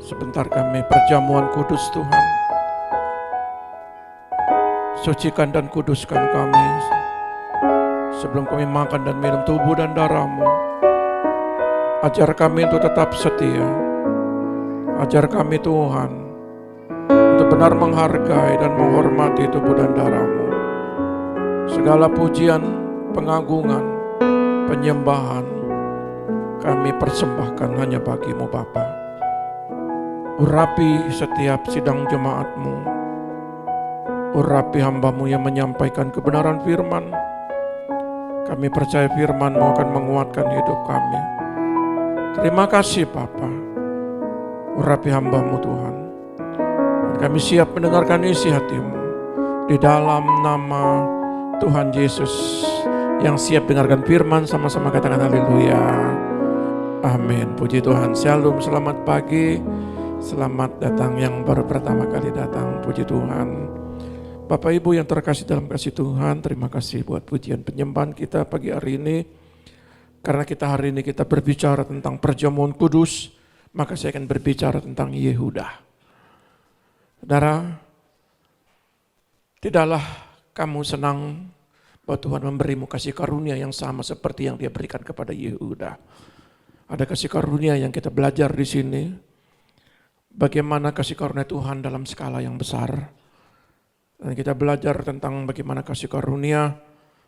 Sebentar kami perjamuan kudus Tuhan. Sucikan dan kuduskan kami sebelum kami makan dan minum tubuh dan darah-Mu. Ajar kami untuk tetap setia. Ajar kami Tuhan untuk benar menghargai dan menghormati tubuh dan darah-Mu. Segala pujian, pengagungan, penyembahan kami persembahkan hanya bagi-Mu Bapa. Urapi setiap sidang jemaat-Mu. Urapi hamba-Mu yang menyampaikan kebenaran firman. Kami percaya firman-Mu akan menguatkan hidup kami. Terima kasih Bapa. Urapi hamba-Mu Tuhan. Dan kami siap mendengarkan isi hati-Mu. Di dalam nama Tuhan Yesus. Yang siap dengarkan firman, sama-sama katakan haleluya. Amin. Puji Tuhan. Shalom, selamat pagi. Selamat datang yang baru pertama kali datang. Puji Tuhan. Bapak Ibu yang terkasih dalam kasih Tuhan, terima kasih buat pujian penyembahan kita pagi hari ini. Karena kita hari ini kita berbicara tentang perjamuan kudus, maka saya akan berbicara tentang Yehuda. Saudara, tidaklah kamu senang bahwa Tuhan memberimu kasih karunia yang sama seperti yang Dia berikan kepada Yehuda. Ada kasih karunia yang kita belajar di sini. Bagaimana kasih karunia Tuhan dalam skala yang besar. Dan kita belajar tentang bagaimana kasih karunia.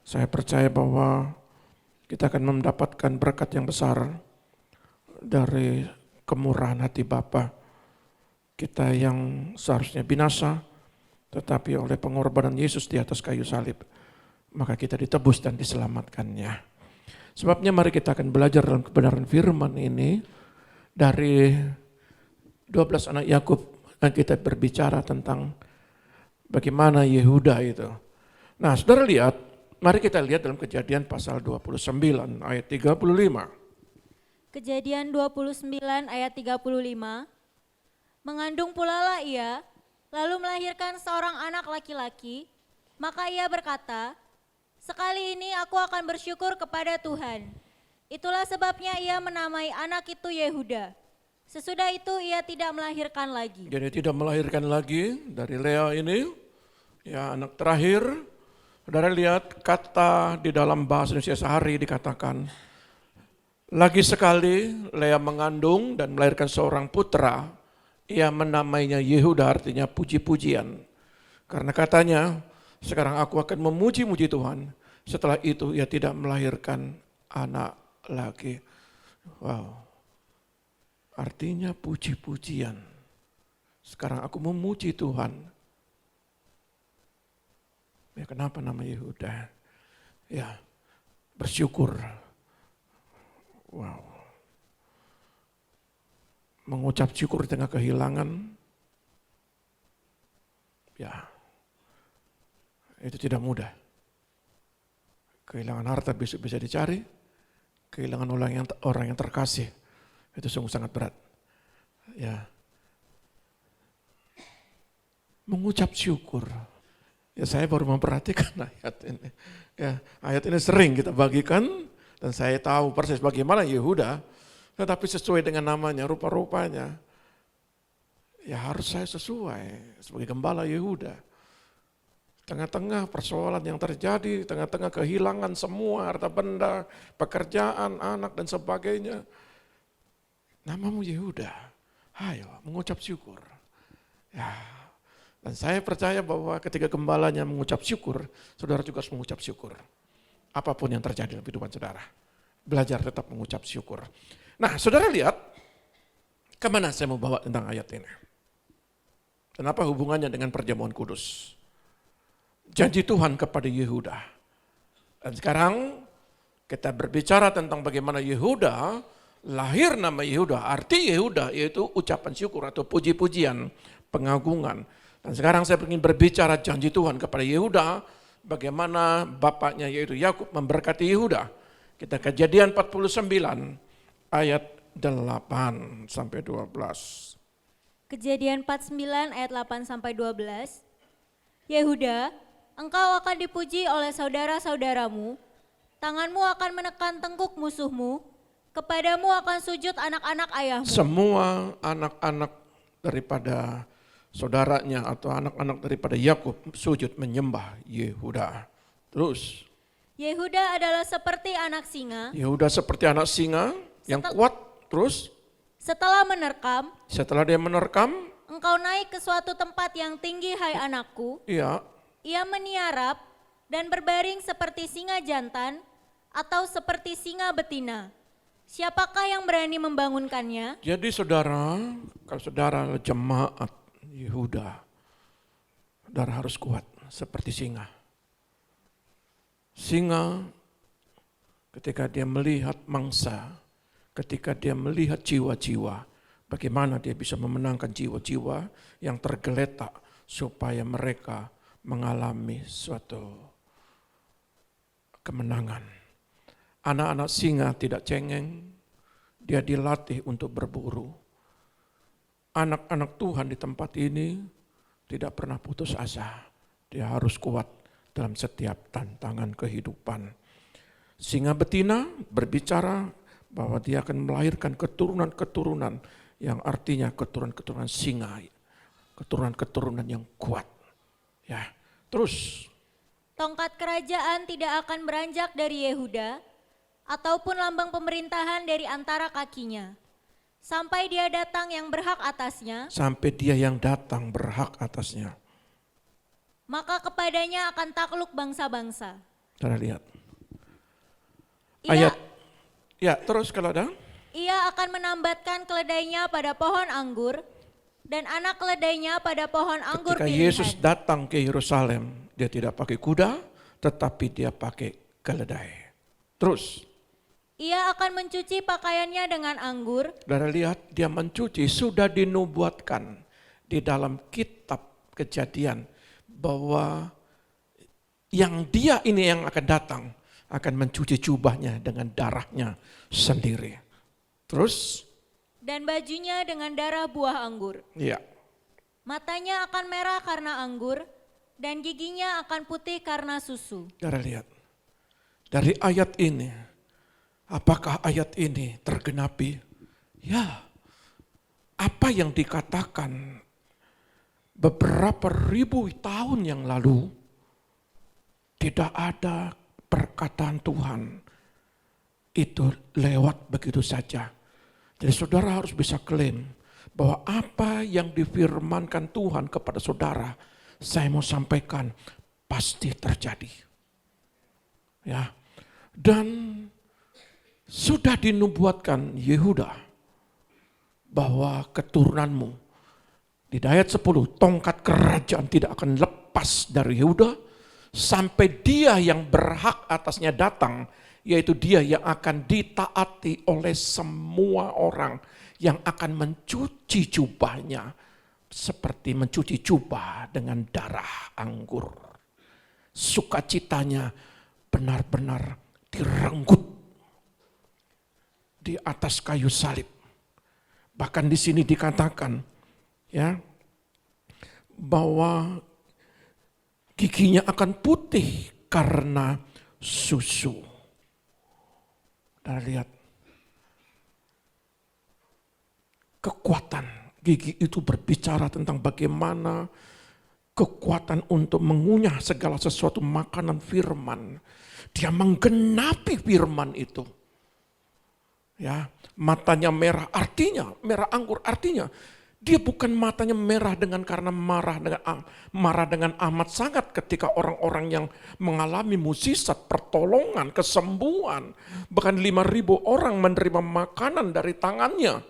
Saya percaya bahwa kita akan mendapatkan berkat yang besar dari kemurahan hati Bapa. Kita yang seharusnya binasa, tetapi oleh pengorbanan Yesus di atas kayu salib, maka kita ditebus dan diselamatkannya. Sebabnya mari kita akan belajar dalam kebenaran firman ini dari 12 anak Yakub, dan kita berbicara tentang bagaimana Yehuda itu. Nah, saudara lihat, mari kita lihat dalam Kejadian pasal 29 ayat 35. Kejadian 29 ayat 35. Mengandung pula lah ia, lalu melahirkan seorang anak laki-laki, maka ia berkata, sekali ini aku akan bersyukur kepada Tuhan. Itulah sebabnya ia menamai anak itu Yehuda. Sesudah itu ia tidak melahirkan lagi. Jadi tidak melahirkan lagi dari Lea ini, ya anak terakhir. Saudara lihat kata di dalam bahasa Indonesia sehari dikatakan, lagi sekali Lea mengandung dan melahirkan seorang putra, ia menamainya Yehuda, artinya puji-pujian. Karena katanya, sekarang aku akan memuji-muji Tuhan, setelah itu ia tidak melahirkan anak lagi. Wow. Artinya puji-pujian. Sekarang aku memuji Tuhan. Ya kenapa nama Yehuda? Ya bersyukur. Wow. Mengucap syukur di tengah kehilangan. Ya. Itu tidak mudah. Kehilangan harta besok bisa dicari. Kehilangan orang yang terkasih. Itu sungguh sangat berat. Ya. Mengucap syukur. Ya saya baru memperhatikan ayat ini. Ya, ayat ini sering kita bagikan dan saya tahu persis bagaimana Yehuda, tetapi sesuai dengan namanya, rupa-rupanya. Ya harus saya sesuai sebagai gembala Yehuda. Tengah-tengah persoalan yang terjadi, tengah-tengah kehilangan semua harta benda, pekerjaan, anak dan sebagainya. Namamu Yehuda, ayo mengucap syukur. Ya, dan saya percaya bahwa ketika gembalanya mengucap syukur, saudara juga harus mengucap syukur. Apapun yang terjadi dalam kehidupan saudara, belajar tetap mengucap syukur. Nah, saudara lihat, kemana saya mau bawa tentang ayat ini? Kenapa hubungannya dengan perjamuan kudus? Janji Tuhan kepada Yehuda. Dan sekarang kita berbicara tentang bagaimana Yehuda, lahir nama Yehuda, arti Yehuda yaitu ucapan syukur atau puji-pujian, pengagungan. Dan sekarang saya ingin berbicara janji Tuhan kepada Yehuda, bagaimana bapaknya yaitu Yakub memberkati Yehuda. Kita Kejadian 49 ayat 8 sampai 12. Kejadian 49 ayat 8 sampai 12. Yehuda, engkau akan dipuji oleh saudara-saudaramu, tanganmu akan menekan tengkuk musuhmu, kepadamu akan sujud anak-anak ayahmu. Semua anak-anak daripada saudaranya atau anak-anak daripada Yakub sujud menyembah Yehuda. Terus Yehuda adalah seperti anak singa. Yehuda seperti anak singa yang kuat. Terus Setelah menerkam, setelah dia menerkam, engkau naik ke suatu tempat yang tinggi, hai anakku. ya, Ia meniarap dan berbaring seperti singa jantan atau seperti singa betina. Siapakah yang berani membangunkannya? jadi saudara, kalau saudara jemaat Yehuda, saudara harus kuat seperti singa. Singa ketika dia melihat mangsa, ketika dia melihat jiwa-jiwa, bagaimana dia bisa memenangkan jiwa-jiwa yang tergeletak supaya mereka mengalami suatu kemenangan. Anak-anak singa tidak cengeng, dia dilatih untuk berburu. Anak-anak Tuhan di tempat ini tidak pernah putus asa, dia harus kuat dalam setiap tantangan kehidupan. Singa betina berbicara bahwa dia akan melahirkan keturunan-keturunan yang artinya keturunan-keturunan singa, keturunan-keturunan yang kuat. Ya, terus Tongkat kerajaan tidak akan beranjak dari Yehuda, ataupun lambang pemerintahan dari antara kakinya, sampai dia datang yang berhak atasnya, sampai dia yang datang berhak atasnya. maka kepadanya akan takluk bangsa-bangsa. Saudara lihat. Ia, Ayat, ya terus kalau ada. ia akan menambatkan keledainya pada pohon anggur, dan anak keledainya pada pohon anggur Ketika pilihan. Yesus datang ke Yerusalem, dia tidak pakai kuda, tetapi dia pakai keledai. Terus, Ia akan mencuci pakaiannya dengan anggur, saudara lihat dia mencuci, sudah dinubuatkan di dalam kitab Kejadian bahwa yang dia ini yang akan datang akan mencuci jubahnya dengan darahnya sendiri. Terus, dan bajunya dengan darah buah anggur. ya, Matanya akan merah karena anggur, dan giginya akan putih karena susu. saudara lihat. Dari ayat ini, apakah ayat ini tergenapi? Ya, apa yang dikatakan beberapa ribu tahun yang lalu, tidak ada perkataan Tuhan itu lewat begitu saja. Jadi saudara harus bisa klaim bahwa apa yang difirmankan Tuhan kepada saudara, saya mau sampaikan pasti terjadi. Ya. Dan sudah dinubuatkan Yehuda bahwa keturunanmu di ayat 10, tongkat kerajaan tidak akan lepas dari Yehuda sampai dia yang berhak atasnya datang, yaitu dia yang akan ditaati oleh semua orang yang akan mencuci jubahnya seperti mencuci jubah dengan darah anggur. Sukacitanya benar-benar direnggut di atas kayu salib. Bahkan di sini dikatakan ya bahwa giginya akan putih karena susu. Kita lihat kekuatan gigi itu berbicara tentang bagaimana kekuatan untuk mengunyah segala sesuatu makanan firman. Dia menggenapi firman itu. Ya, matanya merah artinya, merah anggur artinya dia bukan matanya merah karena marah dengan amat sangat ketika orang-orang yang mengalami mukjizat, pertolongan, kesembuhan. Bahkan 5.000 orang menerima makanan dari tangannya.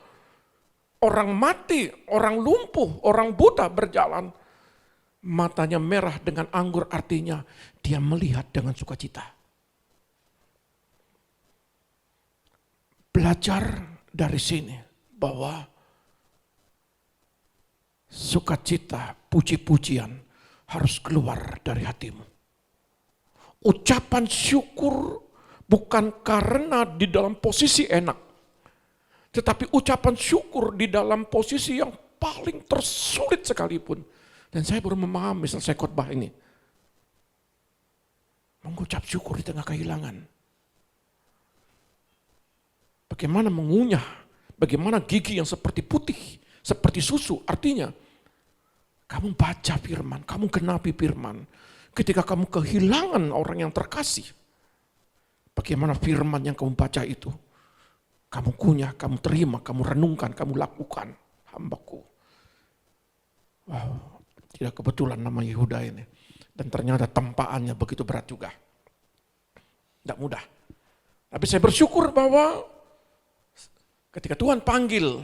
Orang mati, orang lumpuh, orang buta berjalan. Matanya merah dengan anggur artinya dia melihat dengan sukacita. Belajar dari sini bahwa sukacita, puji-pujian harus keluar dari hatimu. Ucapan syukur bukan karena di dalam posisi enak, tetapi ucapan syukur di dalam posisi yang paling tersulit sekalipun. Dan saya baru memahami setelah saya khotbah ini. Mengucap syukur di tengah kehilangan. Bagaimana mengunyah, bagaimana gigi yang seperti putih seperti susu. Artinya, kamu baca firman, kamu genapi firman. Ketika kamu kehilangan orang yang terkasih, bagaimana firman yang kamu baca itu? Kamu kunyah, kamu terima, kamu renungkan, kamu lakukan. Hambaku. Wow, tidak kebetulan nama Yehuda ini. Dan ternyata tempaannya begitu berat juga. Tidak mudah. Tapi saya bersyukur bahwa ketika Tuhan panggil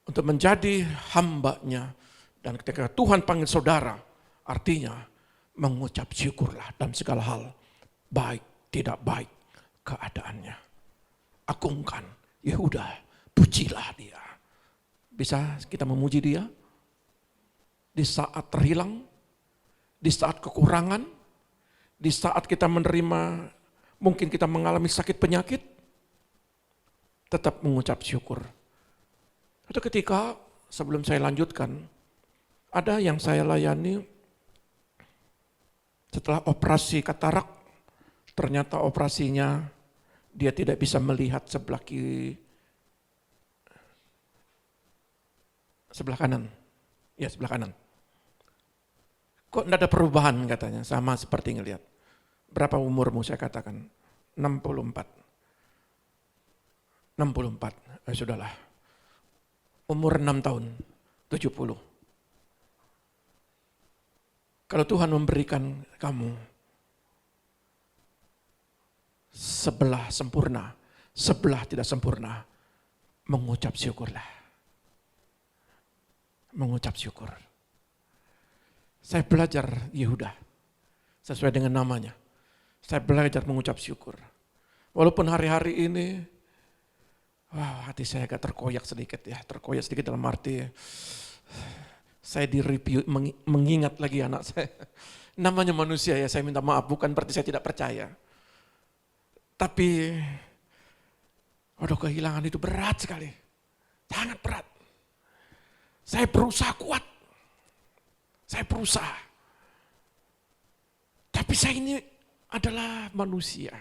untuk menjadi hambanya, dan ketika Tuhan panggil saudara, artinya mengucap syukurlah dalam segala hal. Baik, tidak baik keadaannya. Agungkan Yehuda, pujilah dia. Bisa kita memuji dia? Di saat terhilang, di saat kekurangan, di saat kita menerima, mungkin kita mengalami sakit penyakit, tetap mengucap syukur. Itu ketika sebelum saya lanjutkan, ada yang saya layani setelah operasi katarak, ternyata operasinya dia tidak bisa melihat sebelah kiri, sebelah kanan. Ya, sebelah kanan. Kok tidak ada perubahan katanya, sama seperti ngelihat. Berapa umurmu saya katakan? 64. 64, sudahlah. Umur 6 tahun, 70. Kalau Tuhan memberikan kamu sebelah sempurna, sebelah tidak sempurna, mengucap syukurlah. Mengucap syukur. Saya belajar Yehuda, sesuai dengan namanya. Saya belajar mengucap syukur. Walaupun hari-hari ini, hati saya agak terkoyak sedikit ya. Terkoyak sedikit dalam arti, saya direview, mengingat lagi anak saya. Namanya manusia ya, saya minta maaf, bukan berarti saya tidak percaya. Tapi, kehilangan itu berat sekali. Sangat berat. Saya berusaha kuat. Saya berusaha. Tapi saya ini adalah manusia.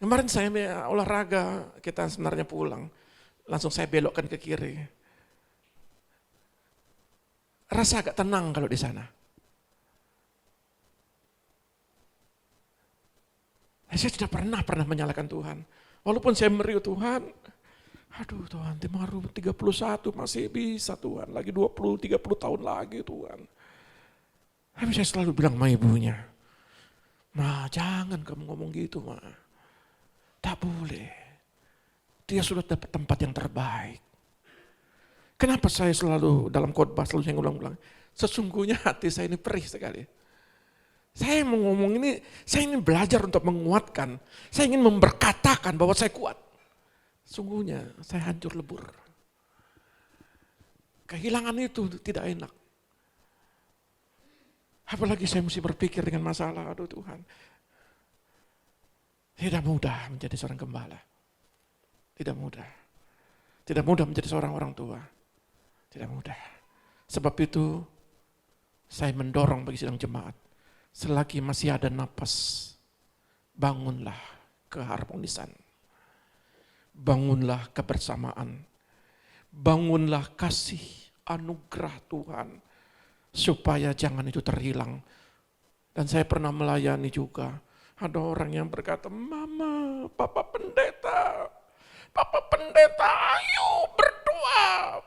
Kemarin saya olahraga, kita sebenarnya pulang. Langsung saya belokkan ke kiri. Rasa agak tenang kalau di sana. Saya tidak pernah menyalahkan Tuhan. Walaupun saya meriu Tuhan, aduh Tuhan, baru 31 masih bisa Tuhan, lagi 20-30 tahun lagi Tuhan. Tapi saya selalu bilang sama ibunya, Ma, jangan kamu ngomong gitu, Ma. Tak boleh. Dia sudah dapat tempat yang terbaik. Kenapa saya selalu dalam khotbah selalu saya ulang-ulang, sesungguhnya hati saya ini perih sekali. Saya mau ngomong ini, saya ingin belajar untuk menguatkan. Saya ingin memberkatakan bahwa saya kuat. Sungguhnya saya hancur lebur. Kehilangan itu tidak enak. Apalagi saya mesti berpikir dengan masalah, aduh Tuhan. Tidak mudah menjadi seorang gembala. Tidak mudah. Tidak mudah menjadi seorang orang tua. Tidak mudah. Sebab itu saya mendorong bagi sidang jemaat. Selagi masih ada napas, bangunlah keharmonisan. Bangunlah kebersamaan. Bangunlah kasih anugerah Tuhan. Supaya jangan itu terhilang. Dan saya pernah melayani juga. Ada orang yang berkata, Mama, Papa Pendeta, ayo berdoa.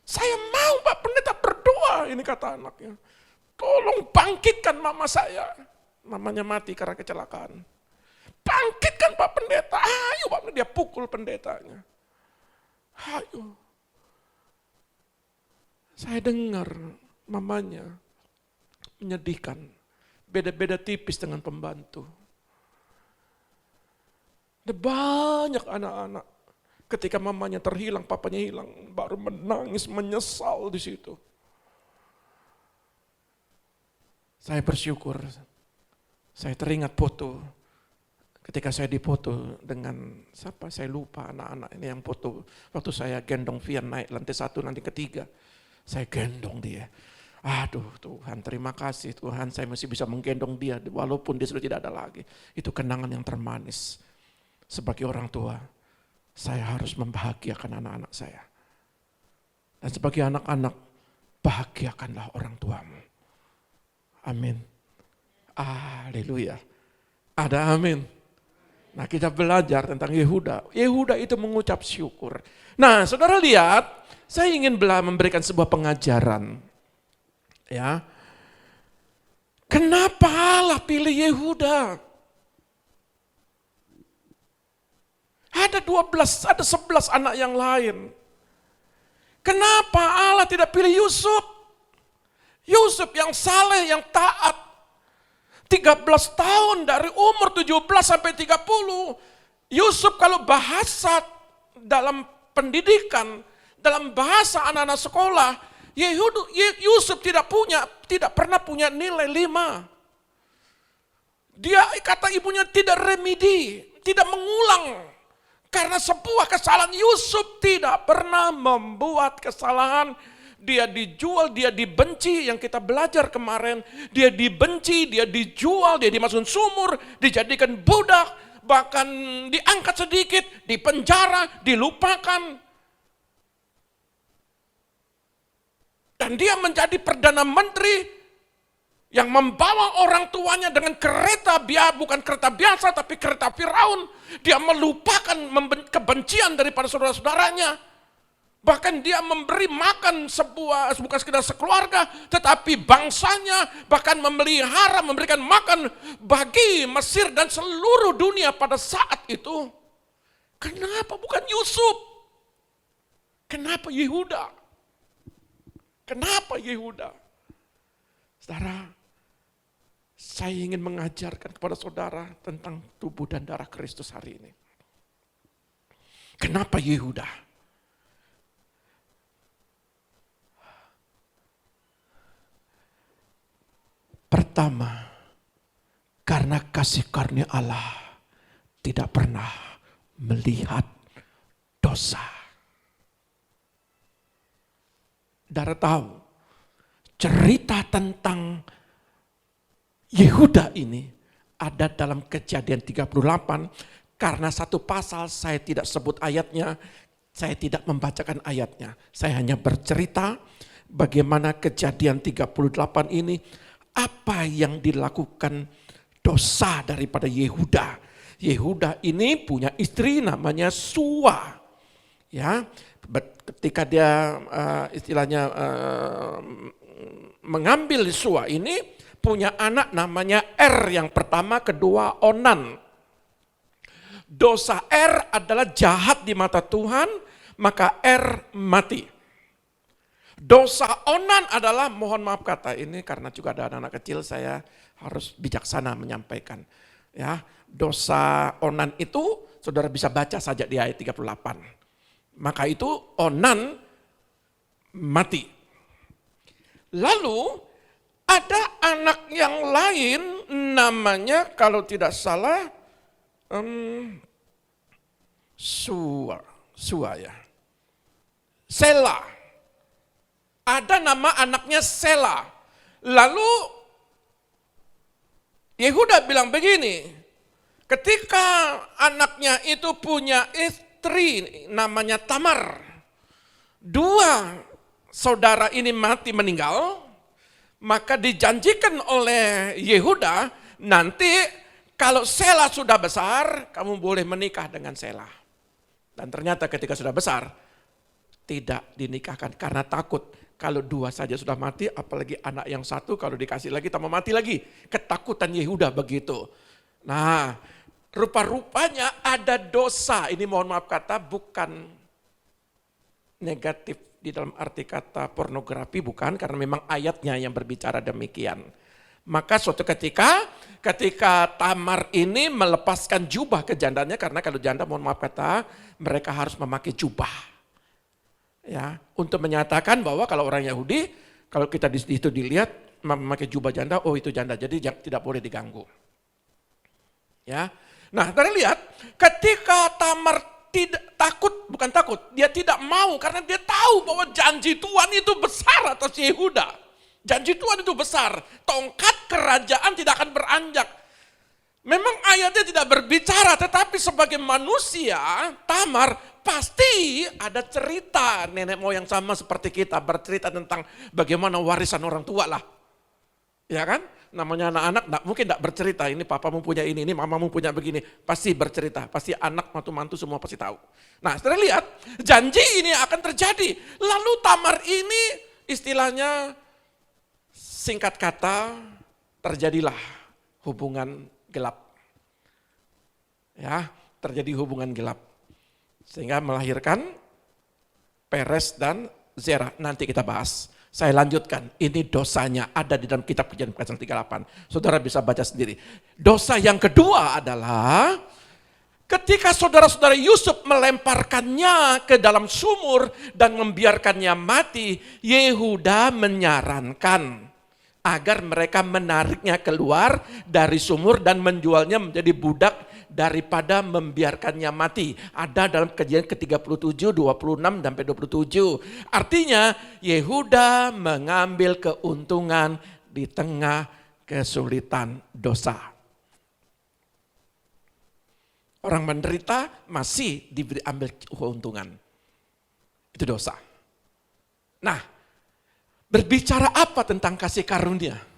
Saya mau Pak Pendeta berdoa, ini kata anaknya. Tolong bangkitkan mama saya. Mamanya mati karena kecelakaan. Bangkitkan Pak Pendeta, ayo Pak Pendeta. Dia pukul pendetanya. Ayo. Saya dengar mamanya menyedihkan. Beda-beda tipis dengan pembantu. Ada banyak anak-anak ketika mamanya terhilang, papanya hilang, baru menangis, menyesal di situ. Saya bersyukur, saya teringat foto, ketika saya dipoto dengan siapa, saya lupa anak-anak ini yang foto, waktu saya gendong Vian naik lantai 1, nanti ketiga, saya gendong dia. Aduh Tuhan, terima kasih Tuhan, saya masih bisa menggendong dia walaupun dia sudah tidak ada lagi. Itu kenangan yang termanis sebagai orang tua. saya harus membahagiakan anak-anak saya. Dan sebagai anak-anak, bahagiakanlah orang tuamu. Amin. Haleluya. Ada amin. Nah, kita belajar tentang Yehuda. Yehuda itu mengucap syukur. Nah, saudara lihat, saya ingin memberikan sebuah pengajaran. Ya. Kenapa Allah pilih Yehuda? Ada 12, ada 11 anak yang lain. Kenapa Allah tidak pilih Yusuf? Yusuf yang saleh, yang taat. 13 tahun dari umur 17 sampai 30. Yusuf kalau bahasa dalam pendidikan, dalam bahasa anak-anak sekolah, Yusuf tidak pernah punya nilai 5. Dia kata ibunya tidak remedi, tidak mengulang. Karena sebuah kesalahan, Yusuf tidak pernah membuat kesalahan. Dia dijual, dia dibenci, yang kita belajar kemarin. Dia dibenci, dia dijual, dia dimasukin sumur, dijadikan budak, bahkan diangkat sedikit, dipenjara, dilupakan. Dan dia menjadi Perdana Menteri yang membawa orang tuanya dengan kereta bukan kereta biasa, tapi kereta Firaun. Dia melupakan kebencian daripada saudara-saudaranya. Bahkan dia memberi makan bukan sekedar sekeluarga, tetapi bangsanya, bahkan memelihara, memberikan makan bagi Mesir dan seluruh dunia pada saat itu. Kenapa bukan Yusuf? Kenapa Yehuda? Kenapa Yehuda? Saudara, saya ingin mengajarkan kepada saudara tentang tubuh dan darah Kristus hari ini. Kenapa Yehuda? Pertama, karena kasih karunia Allah tidak pernah melihat dosa. Saudara tahu, cerita tentang Yehuda ini ada dalam Kejadian 38, karena satu pasal saya tidak sebut ayatnya, saya tidak membacakan ayatnya. Saya hanya bercerita bagaimana Kejadian 38 ini, apa yang dilakukan dosa daripada Yehuda. Yehuda ini punya istri namanya Sua. Ya, ketika dia istilahnya mengambil Sua ini, punya anak namanya yang pertama, kedua Onan. Dosa adalah jahat di mata Tuhan, maka mati. Dosa Onan adalah, mohon maaf kata ini karena juga ada anak-anak kecil, saya harus bijaksana menyampaikan. Ya, dosa Onan itu saudara bisa baca saja di ayat 38. Maka itu Onan mati. Lalu ada anak yang lain namanya kalau tidak salah Sua ya. Sela. Ada nama anaknya Sela. Lalu Yehuda bilang begini, ketika anaknya itu punya istri namanya Tamar, dua saudara ini meninggal, maka dijanjikan oleh Yehuda, nanti kalau Sela sudah besar, kamu boleh menikah dengan Sela. Dan ternyata ketika sudah besar, tidak dinikahkan karena takut. Kalau dua saja sudah mati, apalagi anak yang satu kalau dikasih lagi tambah mati lagi. Ketakutan Yehuda begitu. Nah, rupa-rupanya ada dosa. Ini mohon maaf kata bukan negatif di dalam arti kata pornografi, bukan, karena memang ayatnya yang berbicara demikian. Maka suatu ketika Tamar ini melepaskan jubah ke jandanya, karena kalau janda mohon maaf kata mereka harus memakai jubah. Ya, untuk menyatakan bahwa kalau orang Yahudi, kalau kita di situ dilihat memakai jubah janda, oh itu janda, jadi tidak boleh diganggu. Ya, nah kita lihat ketika Tamar bukan takut, dia tidak mau karena dia tahu bahwa janji Tuhan itu besar atas Yehuda. Janji Tuhan itu besar, tongkat kerajaan tidak akan beranjak. Memang ayatnya tidak berbicara, tetapi sebagai manusia, Tamar pasti ada cerita. Nenek moyang sama seperti kita, bercerita tentang bagaimana warisan orang tua lah. Ya kan? Namanya anak-anak mungkin tidak bercerita, ini papamu punya ini mamamu punya begini. Pasti bercerita, pasti anak, mantu-mantu semua pasti tahu. Nah, setelah lihat, janji ini akan terjadi. Lalu Tamar ini istilahnya singkat kata, terjadilah hubungan gelap. Ya, terjadi hubungan gelap. Sehingga melahirkan Peres dan Zerah. Nanti kita bahas. Saya lanjutkan, ini dosanya ada di dalam kitab Kejadian pasal 38. Saudara bisa baca sendiri. Dosa yang kedua adalah ketika saudara-saudara Yusuf melemparkannya ke dalam sumur dan membiarkannya mati, Yehuda menyarankan agar mereka menariknya keluar dari sumur dan menjualnya menjadi budak daripada membiarkannya mati. Ada dalam Kejadian ke-37, 26 sampai 27. Artinya Yehuda mengambil keuntungan di tengah kesulitan dosa. Orang menderita masih diberi ambil keuntungan. Itu dosa. Nah, berbicara apa tentang kasih karunia?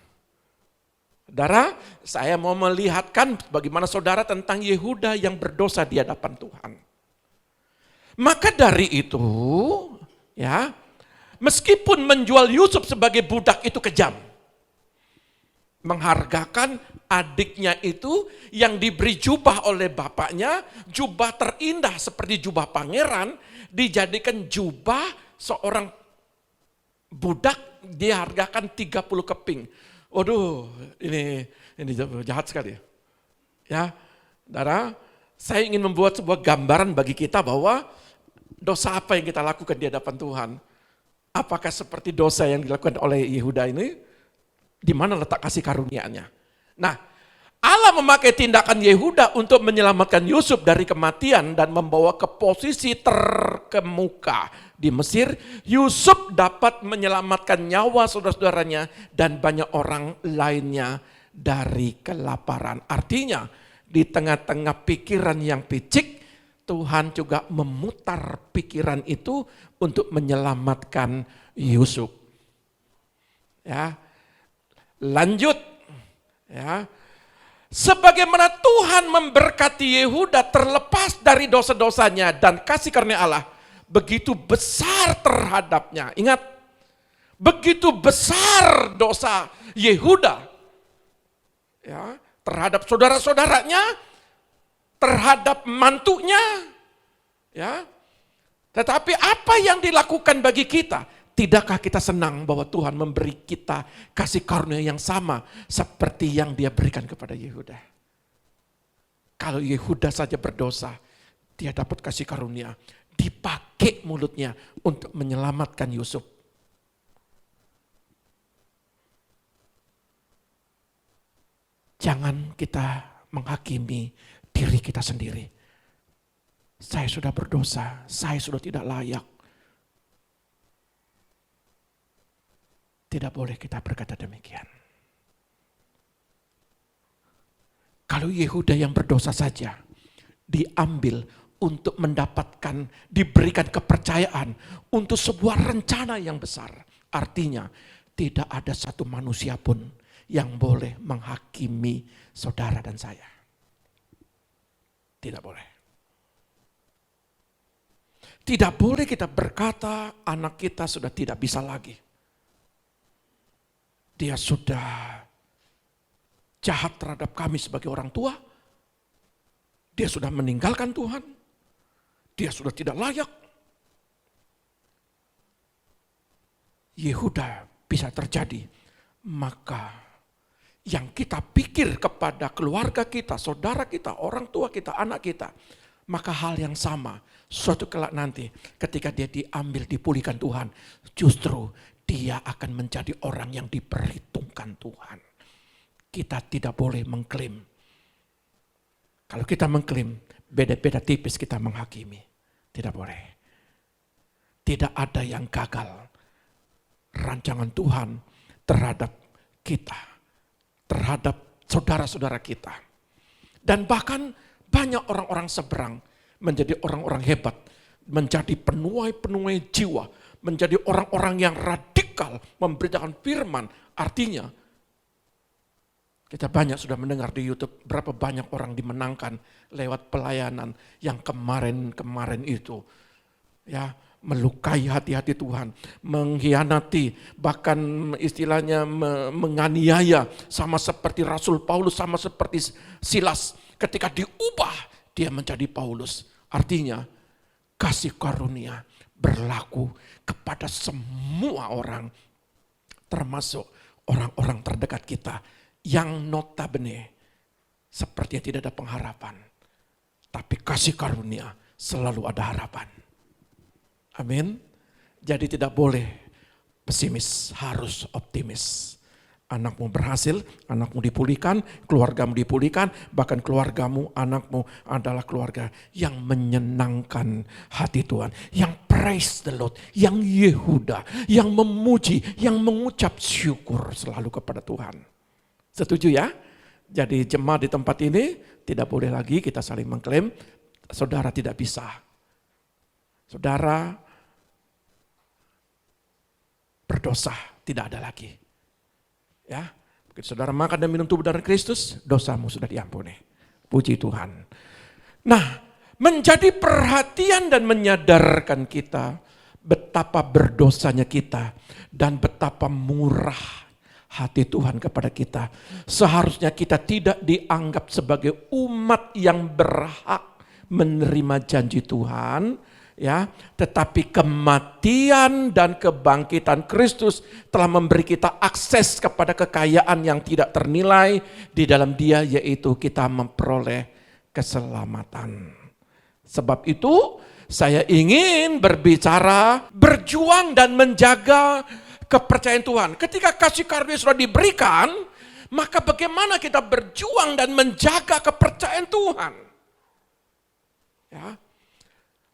Saudara, saya mau melihatkan bagaimana saudara tentang Yehuda yang berdosa di hadapan Tuhan. Maka dari itu, ya, meskipun menjual Yusuf sebagai budak itu kejam, menghargakan adiknya itu yang diberi jubah oleh bapaknya, jubah terindah seperti jubah pangeran, dijadikan jubah seorang budak dihargakan 30 keping. Waduh, ini jahat sekali. Ya, saudara, saya ingin membuat sebuah gambaran bagi kita bahwa dosa apa yang kita lakukan di hadapan Tuhan. Apakah seperti dosa yang dilakukan oleh Yehuda ini? Di mana letak kasih karunia-Nya? Nah, Allah memakai tindakan Yehuda untuk menyelamatkan Yusuf dari kematian dan membawa ke posisi terkemuka di Mesir. Yusuf dapat menyelamatkan nyawa saudara-saudaranya dan banyak orang lainnya dari kelaparan. Artinya di tengah-tengah pikiran yang picik, Tuhan juga memutar pikiran itu untuk menyelamatkan Yusuf. Ya, lanjut. Ya. Sebagaimana Tuhan memberkati Yehuda terlepas dari dosa-dosanya dan kasih karunia Allah begitu besar terhadapnya. Ingat, begitu besar dosa Yehuda ya, terhadap saudara-saudaranya, terhadap mantunya. Ya. Tetapi apa yang dilakukan bagi kita? Tidakkah kita senang bahwa Tuhan memberi kita kasih karunia yang sama seperti yang Dia berikan kepada Yehuda? Kalau Yehuda saja berdosa, dia dapat kasih karunia. Dipakai mulutnya untuk menyelamatkan Yusuf. Jangan kita menghakimi diri kita sendiri. Saya sudah berdosa, saya sudah tidak layak. Tidak boleh kita berkata demikian. Kalau Yehuda yang berdosa saja diambil untuk mendapatkan, diberikan kepercayaan untuk sebuah rencana yang besar. Artinya tidak ada satu manusia pun yang boleh menghakimi saudara dan saya. Tidak boleh. Tidak boleh kita berkata anak kita sudah tidak bisa lagi. Dia sudah jahat terhadap kami sebagai orang tua. Dia sudah meninggalkan Tuhan. Dia sudah tidak layak. Yehuda bisa terjadi. Maka yang kita pikir kepada keluarga kita, saudara kita, orang tua kita, anak kita. Maka hal yang sama suatu kelak nanti ketika dia diambil, dipulihkan Tuhan. Justru dia akan menjadi orang yang diperhitungkan Tuhan. Kita tidak boleh mengklaim. Kalau kita mengklaim, beda-beda tipis kita menghakimi. Tidak boleh. Tidak ada yang gagal. Rancangan Tuhan terhadap kita, terhadap saudara-saudara kita. Dan bahkan banyak orang-orang seberang menjadi orang-orang hebat, menjadi penuai-penuai jiwa, menjadi orang-orang yang radikal memberitakan firman. Artinya, kita banyak sudah mendengar di YouTube berapa banyak orang dimenangkan lewat pelayanan yang kemarin-kemarin itu. Ya, melukai hati-hati Tuhan, mengkhianati, bahkan istilahnya menganiaya, sama seperti Rasul Paulus, sama seperti Silas. Ketika diubah, dia menjadi Paulus. Artinya, kasih karunia berlaku kepada semua orang, termasuk orang-orang terdekat kita, yang notabene sepertinya tidak ada pengharapan. Tapi kasih karunia selalu ada harapan. Amin. Jadi tidak boleh pesimis, harus optimis. Anakmu berhasil, anakmu dipulihkan, keluargamu dipulihkan, bahkan keluargamu, anakmu adalah keluarga yang menyenangkan hati Tuhan. Yang praise the Lord, yang Yehuda, yang memuji, yang mengucap syukur selalu kepada Tuhan. Setuju ya? Jadi jemaat di tempat ini tidak boleh lagi kita saling mengklaim, saudara tidak bisa. Saudara berdosa, tidak ada lagi. Ya, begitu saudara makan dan minum tubuh darah Kristus, dosamu sudah diampuni. Puji Tuhan. Nah, menjadi perhatian dan menyadarkan kita betapa berdosanya kita dan betapa murah hati Tuhan kepada kita. Seharusnya kita tidak dianggap sebagai umat yang berhak menerima janji Tuhan, ya, tetapi kematian dan kebangkitan Kristus telah memberi kita akses kepada kekayaan yang tidak ternilai di dalam Dia, yaitu kita memperoleh keselamatan. Sebab itu saya ingin berbicara, berjuang dan menjaga kepercayaan Tuhan. Ketika kasih karunia sudah diberikan, maka bagaimana kita berjuang dan menjaga kepercayaan Tuhan? Ya.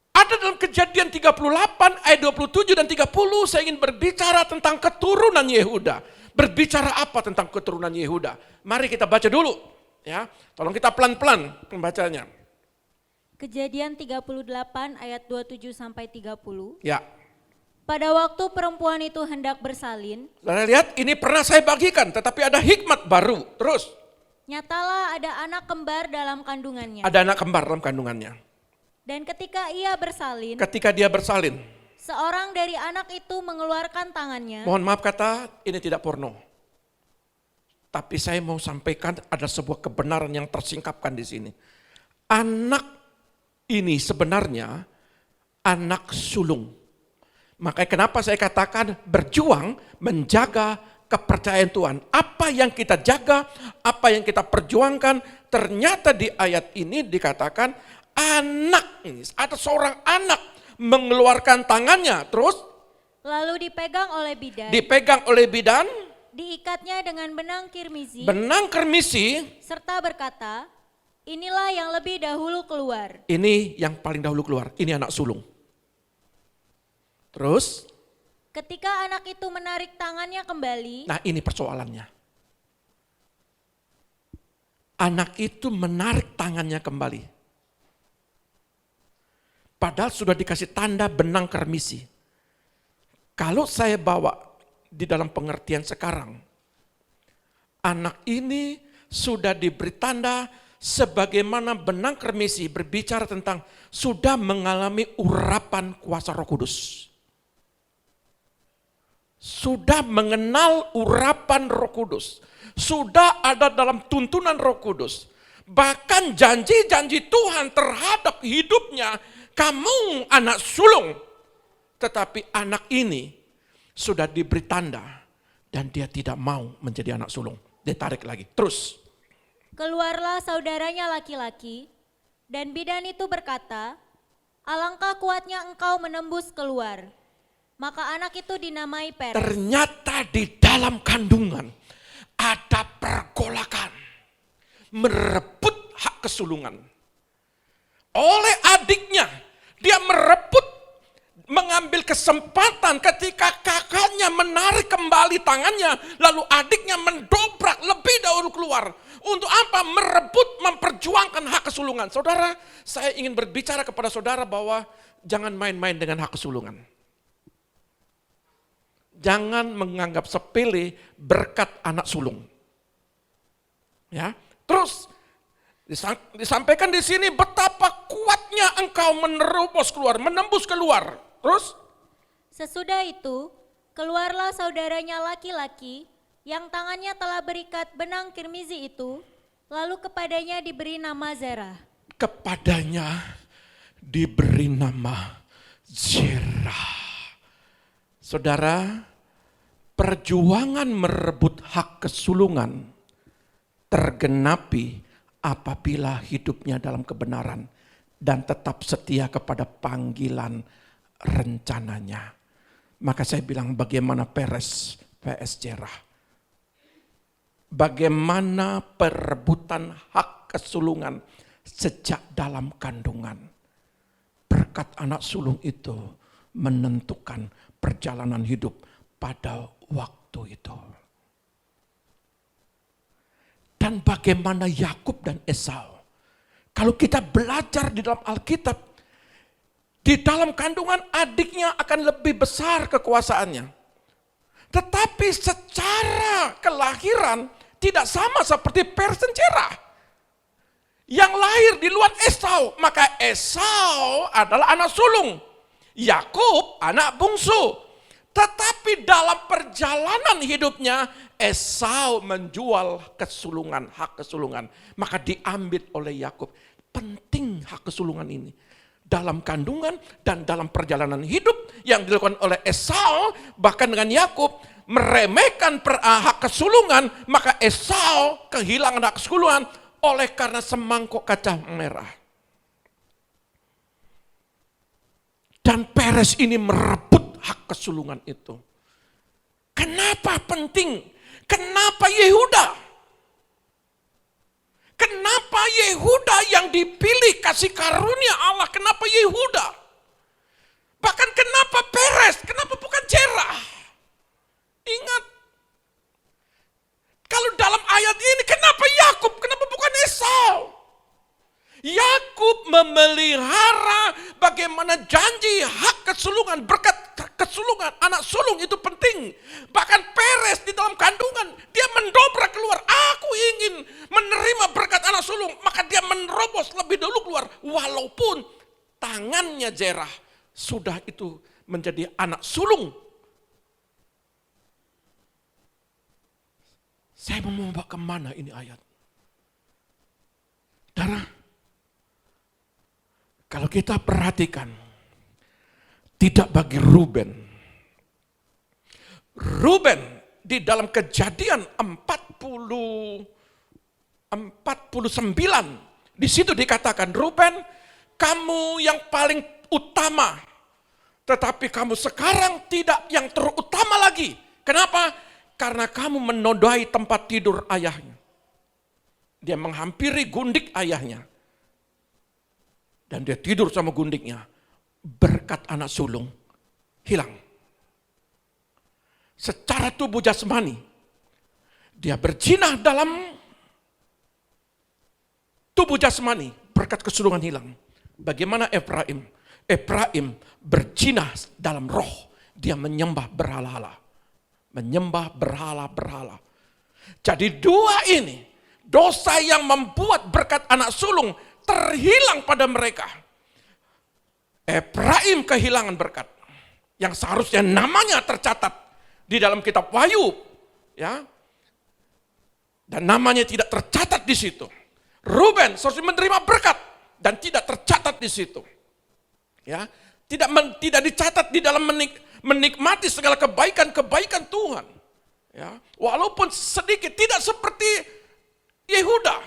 Ada dalam Kejadian 38 ayat 27 dan 30, saya ingin berbicara tentang keturunan Yehuda. Berbicara apa tentang keturunan Yehuda? Mari kita baca dulu. Ya, tolong kita pelan-pelan pembacanya. Kejadian 38 ayat 27 sampai 30. Ya. Pada waktu perempuan itu hendak bersalin, Saudara lihat, ini pernah saya bagikan, tetapi ada hikmat baru. Terus. nyatalah ada anak kembar dalam kandungannya. Ada anak kembar dalam kandungannya. Dan ketika ia bersalin, Ketika dia bersalin, seorang dari anak itu mengeluarkan tangannya. mohon maaf kata, ini tidak porno. Tapi saya mau sampaikan ada sebuah kebenaran yang tersingkapkan di sini. Anak ini sebenarnya anak sulung. Makanya kenapa saya katakan berjuang menjaga kepercayaan Tuhan. Apa yang kita jaga, apa yang kita perjuangkan, ternyata di ayat ini dikatakan anak ini, ada seorang anak mengeluarkan tangannya, terus Lalu dipegang oleh bidan. dipegang oleh bidan, Diikatnya dengan benang kirmizi. benang kermisi, Serta berkata, inilah yang lebih dahulu keluar. ini yang paling dahulu keluar, ini anak sulung. Terus, Ketika anak itu menarik tangannya kembali, nah ini persoalannya. Anak itu menarik tangannya kembali. Padahal sudah dikasih tanda benang kermisi. Kalau saya bawa di dalam pengertian sekarang, anak ini sudah diberi tanda sebagaimana benang kermisi berbicara tentang sudah mengalami urapan kuasa Roh Kudus. Sudah mengenal urapan Roh Kudus. Sudah ada dalam tuntunan Roh Kudus. Bahkan janji-janji Tuhan terhadap hidupnya, kamu anak sulung. Tetapi anak ini sudah diberi tanda dan dia tidak mau menjadi anak sulung. Dia tarik lagi. Terus. keluarlah saudaranya laki-laki, dan bidan itu berkata, alangkah kuatnya engkau menembus keluar. Maka anak itu dinamai Peres. Ternyata di dalam kandungan ada pergolakan. Merebut hak kesulungan. Oleh adiknya, dia merebut, mengambil kesempatan ketika kakaknya menarik kembali tangannya, lalu adiknya mendobrak lebih dahulu keluar. Untuk apa? Merebut, memperjuangkan hak kesulungan. Saudara, saya ingin berbicara kepada saudara bahwa jangan main-main dengan hak kesulungan. Jangan menganggap sepele berkat anak sulung. Ya, terus disampaikan di sini betapa kuatnya engkau menerobos keluar, menembus keluar. Terus Sesudah itu, keluarlah saudaranya laki-laki yang tangannya telah berikat benang kirmizi itu, lalu kepadanya diberi nama Zerah. kepadanya diberi nama Zerah. Saudara, perjuangan merebut hak kesulungan tergenapi apabila hidupnya dalam kebenaran dan tetap setia kepada panggilan rencananya. Maka saya bilang bagaimana Peres vs Zerah. Bagaimana perebutan hak kesulungan sejak dalam kandungan. Berkat anak sulung itu menentukan perjalanan hidup pada waktu itu. Dan bagaimana Yakub dan Esau. Kalau kita belajar di dalam Alkitab, di dalam kandungan adiknya akan lebih besar kekuasaannya. Tetapi secara kelahiran tidak sama seperti Peres dan Zerah. Yang lahir di luar Esau, maka Esau adalah anak sulung. Yakub anak bungsu. Tetapi dalam perjalanan hidupnya, Esau menjual kesulungan, hak kesulungan. Maka diambil oleh Yakub. Penting hak kesulungan ini. Dalam kandungan dan dalam perjalanan hidup yang dilakukan oleh Esau, bahkan dengan Yakub, meremehkan hak kesulungan, maka Esau kehilangan hak kesulungan oleh karena semangkuk kacang merah. Dan Peres ini merebut hak kesulungan itu. Kenapa penting? Kenapa Yehuda? Kenapa Yehuda yang dipilih kasih karunia Allah? Kenapa Yehuda? Bahkan kenapa Peres? Kenapa bukan Zerah? Ingat. Kalau dalam ayat ini kenapa Yakub? Kenapa bukan Esau? Yakub memelihara bagaimana janji hak kesulungan, berkat kesulungan, anak sulung itu penting. Bahkan Peres di dalam kandungan, dia mendobrak keluar. Aku ingin menerima berkat anak sulung, maka dia menerobos lebih dulu keluar. Walaupun tangannya Zerah sudah itu menjadi anak sulung. Saya mau membawa kemana ini ayat? Saudara, kalau kita perhatikan, tidak bagi Ruben. Ruben di dalam Kejadian 49, di situ dikatakan, Ruben, kamu yang paling utama, tetapi kamu sekarang tidak yang terutama lagi. Kenapa? Karena kamu menodai tempat tidur ayahnya. Dia menghampiri gundik ayahnya. Dan dia tidur sama gundiknya. Berkat anak sulung hilang. Secara tubuh jasmani, dia berzina dalam tubuh jasmani, berkat kesulungan hilang. Bagaimana Efraim? Efraim berzina dalam roh, dia menyembah berhala-hala. Menyembah berhala-berhala. Jadi dua ini, dosa yang membuat berkat anak sulung terhilang pada mereka. Efraim kehilangan berkat yang seharusnya namanya tercatat di dalam kitab Wahyu, ya. Dan namanya tidak tercatat di situ. Ruben seharusnya menerima berkat dan tidak tercatat di situ. Ya, tidak dicatat di dalam menikmati segala kebaikan-kebaikan Tuhan. Ya, walaupun sedikit, tidak seperti Yehuda.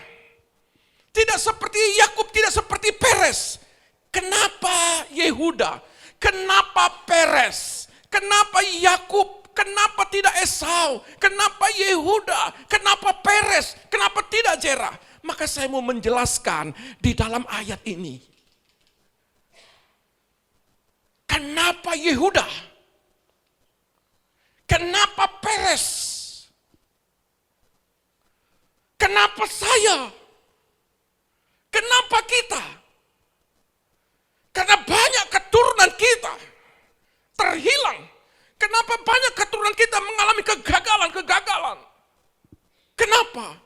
Tidak seperti Yakub, tidak seperti Peres. Kenapa Yehuda? Kenapa Peres? Kenapa Yakub? Kenapa tidak Esau? Kenapa Yehuda? Kenapa Peres? Kenapa tidak Zerah? Maka saya mau menjelaskan di dalam ayat ini. Kenapa Yehuda? Kenapa Peres? Kenapa saya? Kenapa kita? Karena banyak keturunan kita terhilang. Kenapa banyak keturunan kita mengalami kegagalan-kegagalan? Kenapa?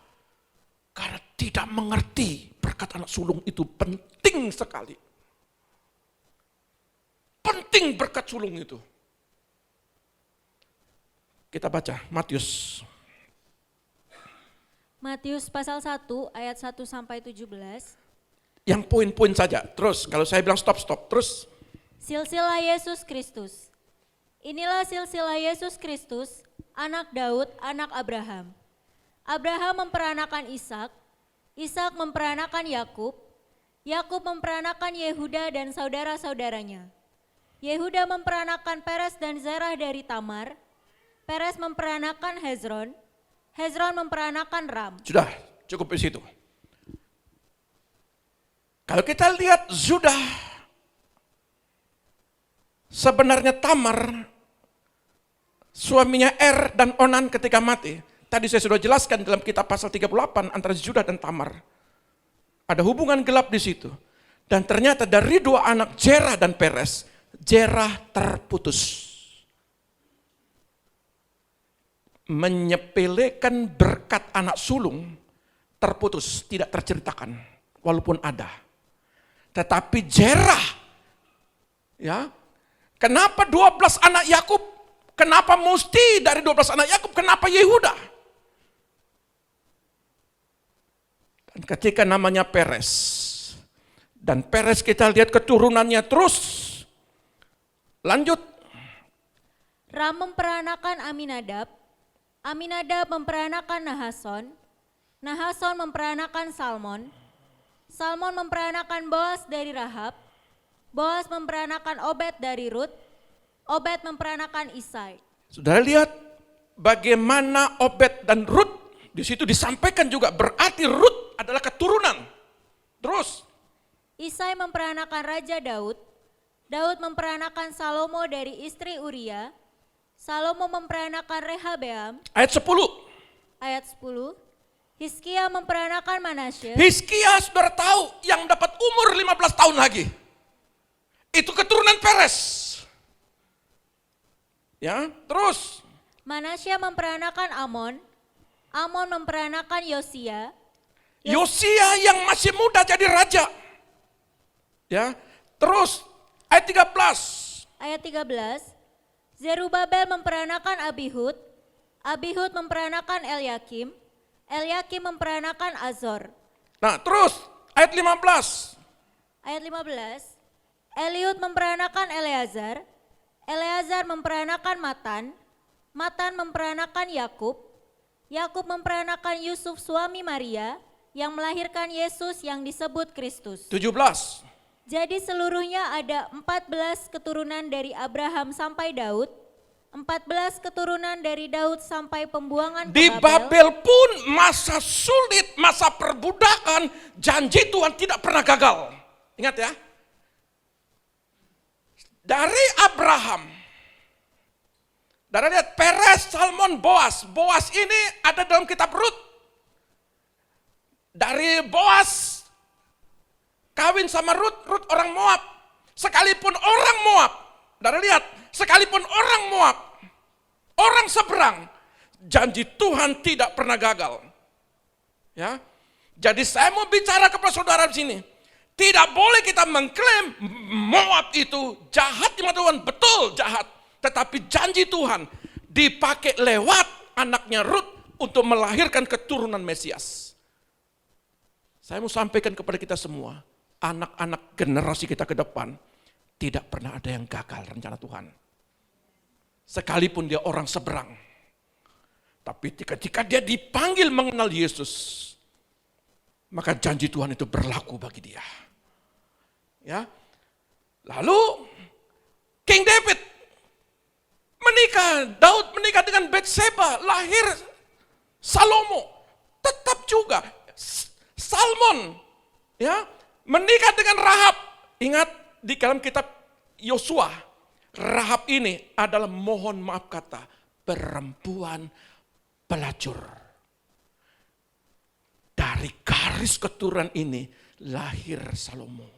Karena tidak mengerti berkat anak sulung itu penting sekali. Penting berkat sulung itu. Kita baca Matius. Matius pasal 1 ayat 1 sampai 17. Yang poin-poin saja. Terus kalau saya bilang stop. Terus. Silsilah Yesus Kristus. Inilah silsilah Yesus Kristus, anak Daud, anak Abraham. Abraham memperanakan Ishak, Ishak memperanakan Yakub, Yakub memperanakan Yehuda dan saudara-saudaranya. Yehuda memperanakan Peres dan Zerah dari Tamar, Peres memperanakan Hezron, Hezron memperanakan Ram. Sudah, cukup di situ. Kalau kita lihat Zudah, sebenarnya Tamar, suaminya Er dan Onan ketika mati. Tadi saya sudah jelaskan dalam kitab pasal 38 antara Zudah dan Tamar. Ada hubungan gelap di situ. Dan ternyata dari dua anak Zerah dan Peres, Zerah terputus. Menyepelekan berkat anak sulung terputus, tidak terceritakan walaupun ada. Tetapi Zerah, ya, kenapa 12 anak Yakub? Kenapa mesti dari 12 anak Yakub? Kenapa Yehuda? Dan ketika namanya Peres, dan Peres kita lihat keturunannya terus, lanjut. Ram memperanakan Aminadab, Aminadab memperanakan Nahason, Nahason memperanakan Salmon, Salmon memperanakan Boas dari Rahab, Boas memperanakan Obed dari Rut, Obed memperanakan Isai. Sudah lihat bagaimana Obed dan Rut di situ disampaikan juga berarti Rut adalah keturunan. Terus Isai memperanakan Raja Daud, Daud memperanakan Salomo dari istri Uria, Salomo memperanakan Rehabeam. ayat 10. Ayat 10. Hizkia memperanakan Manasye. Hizkia sudah tahu yang dapat umur 15 tahun lagi. Itu keturunan Peres. Ya, terus. Manasye memperanakan Amon. Amon memperanakan Yosia. Yosia yang masih muda jadi raja. Ya, terus ayat 13. Ayat 13. Zerubabel memperanakan Abihud. Abihud memperanakan Elyakim. Elyakim memperanakan Azor. Nah, terus ayat 15. Ayat 15. Eliud memperanakan Eleazar. Eleazar memperanakan Matan. Matan memperanakan Yakub. Yakub memperanakan Yusuf suami Maria yang melahirkan Yesus yang disebut Kristus. 17. Jadi seluruhnya ada 14 keturunan dari Abraham sampai Daud, 14 keturunan dari Daud sampai pembuangan Di ke Babel pun masa sulit, masa perbudakan, janji Tuhan tidak pernah gagal. Ingat ya. Dari Abraham, dari lihat Peres, Salmon, Boas. Boas ini ada dalam kitab Rut. Dari Boas kawin sama Rut, Rut orang Moab. Sekalipun orang Moab, dari lihat, sekalipun orang Moab, orang seberang, janji Tuhan tidak pernah gagal. Ya, jadi saya mau bicara kepada saudara di sini. Tidak boleh kita mengklaim Moab itu jahat di mata Tuhan, betul jahat. Tetapi janji Tuhan dipakai lewat anaknya Rut untuk melahirkan keturunan Mesias. Saya mau sampaikan kepada kita semua, anak-anak generasi kita ke depan, tidak pernah ada yang gagal rencana Tuhan. Sekalipun dia orang seberang. Tapi ketika dia dipanggil mengenal Yesus, maka janji Tuhan itu berlaku bagi dia. Ya. Lalu King David menikah, Daud menikah dengan Bathsheba, lahir Salomo. Tetap juga Salmon ya, menikah dengan Rahab. Ingat di dalam kitab Yosua, Rahab ini adalah mohon maaf kata perempuan pelacur. Dari garis keturunan ini lahir Salomo.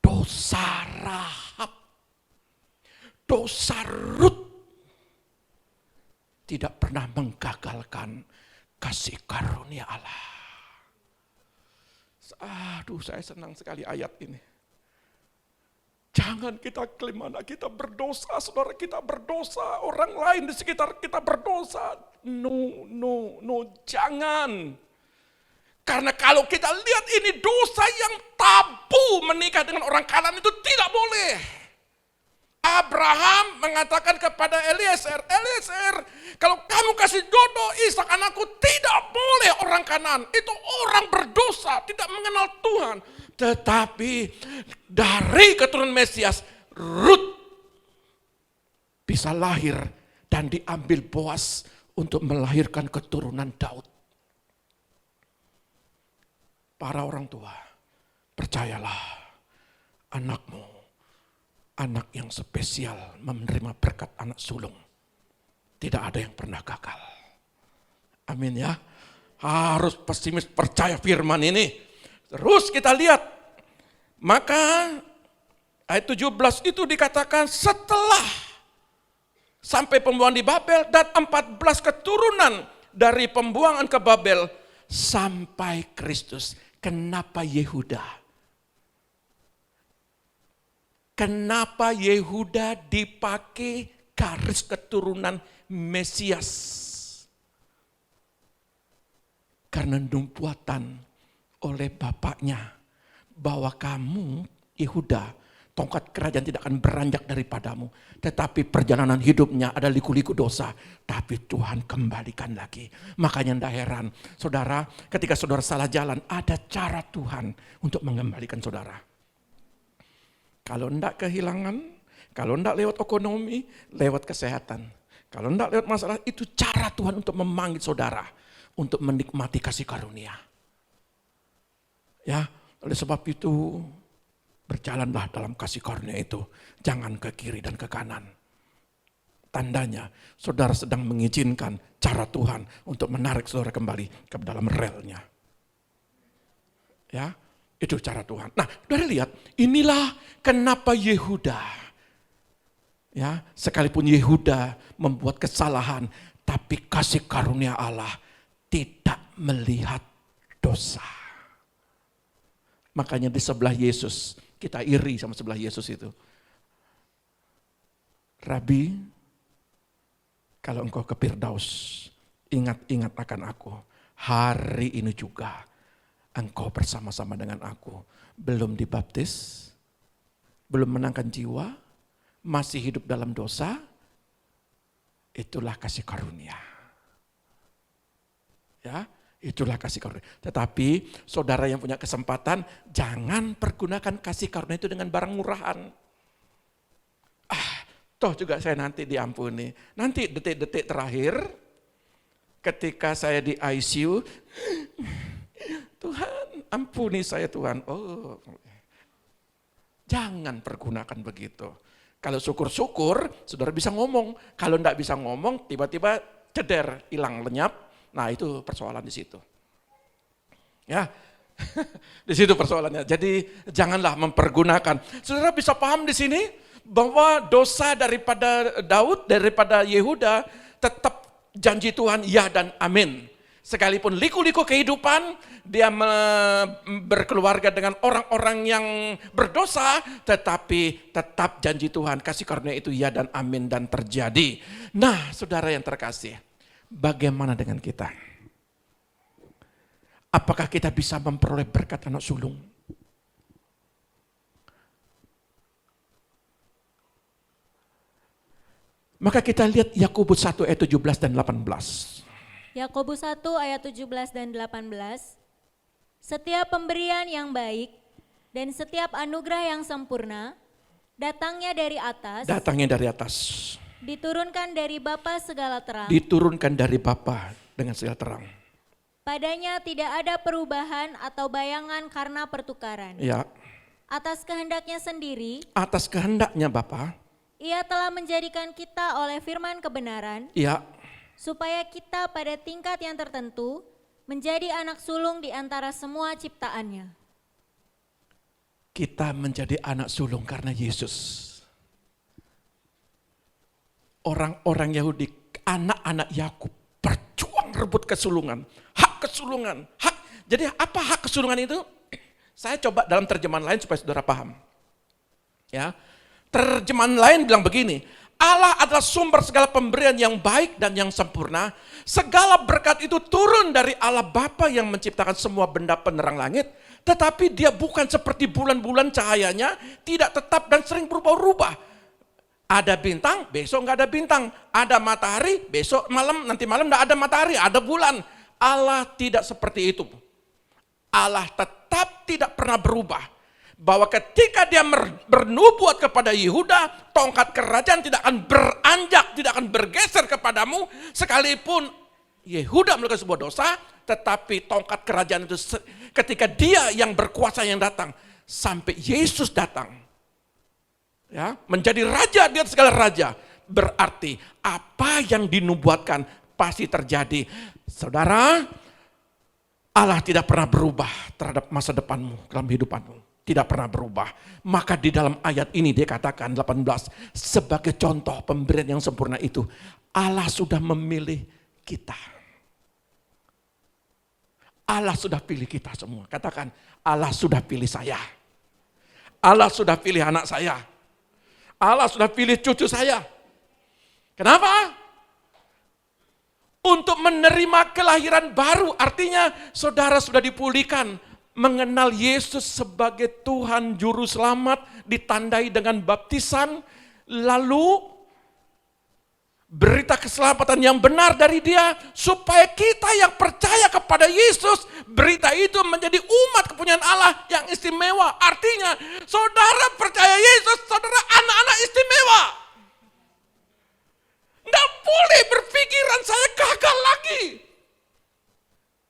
Dosa Rahab, dosa Rut tidak pernah menggagalkan kasih karunia Allah. Aduh, saya senang sekali ayat ini. Jangan kita klaim anak kita berdosa, saudara kita berdosa, orang lain di sekitar kita berdosa. No, jangan. Karena kalau kita lihat ini dosa yang tabu, menikah dengan orang Kanaan itu tidak boleh. Abraham mengatakan kepada Eliezer, kalau kamu kasih jodoh Ishak anakku, tidak boleh orang Kanaan. Itu orang berdosa, tidak mengenal Tuhan. Tetapi dari keturunan Mesias, Rut bisa lahir dan diambil Boas untuk melahirkan keturunan Daud. Para orang tua, percayalah anakmu, anak yang spesial menerima berkat anak sulung. Tidak ada yang pernah gagal. Amin ya. Harus pesimis percaya firman ini. Terus kita lihat, maka ayat 17 itu dikatakan setelah sampai pembuangan di Babel dan 14 keturunan dari pembuangan ke Babel sampai Kristus. Kenapa Yehuda? Kenapa Yehuda dipakai garis keturunan Mesias? Karena nubuatan oleh bapaknya bahwa kamu Yehuda, tongkat kerajaan tidak akan beranjak daripadamu, tetapi perjalanan hidupnya ada liku-liku dosa, tapi Tuhan kembalikan lagi. Makanya tidak heran saudara, ketika saudara salah jalan, ada cara Tuhan untuk mengembalikan saudara. Kalau tidak kehilangan, kalau tidak lewat ekonomi, lewat kesehatan, kalau tidak lewat masalah, itu cara Tuhan untuk memanggil saudara untuk menikmati kasih karunia. Ya, oleh sebab itu berjalanlah dalam kasih karunia itu, jangan ke kiri dan ke kanan. Tandanya saudara sedang mengizinkan cara Tuhan untuk menarik saudara kembali ke dalam relnya. Ya, itu cara Tuhan. Nah, saudara lihat, inilah kenapa Yehuda, ya, sekalipun Yehuda membuat kesalahan, tapi kasih karunia Allah tidak melihat dosa. Makanya di sebelah Yesus, kita iri sama sebelah Yesus itu. Rabi, kalau engkau ke Firdaus, ingat-ingat akan aku. Hari ini juga engkau bersama-sama dengan aku. Belum dibaptis, belum menangkan jiwa, masih hidup dalam dosa, itulah kasih karunia. Ya. Itulah kasih karunia. Tetapi saudara yang punya kesempatan, jangan pergunakan kasih karunia itu dengan barang murahan. Toh juga saya nanti diampuni. Nanti detik-detik terakhir, ketika saya di ICU, Tuhan ampuni saya Tuhan. Oh, jangan pergunakan begitu. Kalau syukur-syukur, saudara bisa ngomong. Kalau enggak bisa ngomong, tiba-tiba ceder, hilang, lenyap. Nah itu persoalan di situ. Ya, di situ persoalannya. Jadi janganlah mempergunakan. Saudara bisa paham di sini bahwa dosa daripada Daud, daripada Yehuda tetap janji Tuhan ya dan amin. Sekalipun liku-liku kehidupan, dia berkeluarga dengan orang-orang yang berdosa, tetapi tetap janji Tuhan, kasih karunia itu ya dan amin dan terjadi. Nah saudara yang terkasih, bagaimana dengan kita? Apakah kita bisa memperoleh berkat anak sulung? Maka kita lihat Yakobus 1 ayat 17 dan 18. Yakobus 1 ayat 17 dan 18. Setiap pemberian yang baik dan setiap anugerah yang sempurna datangnya dari atas. Datangnya dari atas. Diturunkan dari Bapa segala terang. Diturunkan dari Bapa dengan segala terang. Padanya tidak ada perubahan atau bayangan karena pertukaran. Ya. Atas kehendaknya sendiri. Atas kehendaknya Bapa. Ia telah menjadikan kita oleh firman kebenaran, Ya, supaya kita pada tingkat yang tertentu menjadi anak sulung di antara semua ciptaannya. kita menjadi anak sulung karena Yesus. Orang-orang Yahudi, anak-anak Yakub berjuang rebut kesulungan, hak kesulungan, hak. Jadi apa hak kesulungan itu? Saya coba dalam terjemahan lain supaya saudara paham. Ya, terjemahan lain bilang begini, Allah adalah sumber segala pemberian yang baik dan yang sempurna. Segala berkat itu turun dari Allah Bapa yang menciptakan semua benda penerang langit. Tetapi dia bukan seperti bulan-bulan cahayanya, tidak tetap dan sering berubah-ubah. Ada bintang, besok nggak ada bintang. Ada matahari, besok malam, nanti malam nggak ada matahari, ada bulan. Allah tidak seperti itu. Allah tetap tidak pernah berubah. Bahwa ketika dia bernubuat kepada Yehuda, tongkat kerajaan tidak akan beranjak, tidak akan bergeser kepadamu. Sekalipun Yehuda melakukan sebuah dosa, tetapi tongkat kerajaan itu ketika dia yang berkuasa yang datang, sampai Yesus datang. Ya, menjadi raja di atas segala raja. Berarti apa yang dinubuatkan pasti terjadi. Saudara, Allah tidak pernah berubah terhadap masa depanmu, dalam hidupanmu. Tidak pernah berubah. Maka di dalam ayat ini dia katakan 18, sebagai contoh pemberian yang sempurna itu, Allah sudah memilih kita. Allah sudah pilih kita semua. Katakan, Allah sudah pilih saya. Allah sudah pilih anak saya. Allah sudah pilih cucu saya. Kenapa? Untuk menerima kelahiran baru. Artinya saudara sudah dipulihkan. Mengenal Yesus sebagai Tuhan Juru Selamat. Ditandai dengan baptisan. Lalu berita keselamatan yang benar dari dia. Supaya kita yang percaya kepada Yesus. Berita itu menjadi umat kepunyaan Allah yang istimewa. Artinya saudara percaya Yesus, saudara anak-anak istimewa. Tidak boleh berpikiran saya gagal lagi.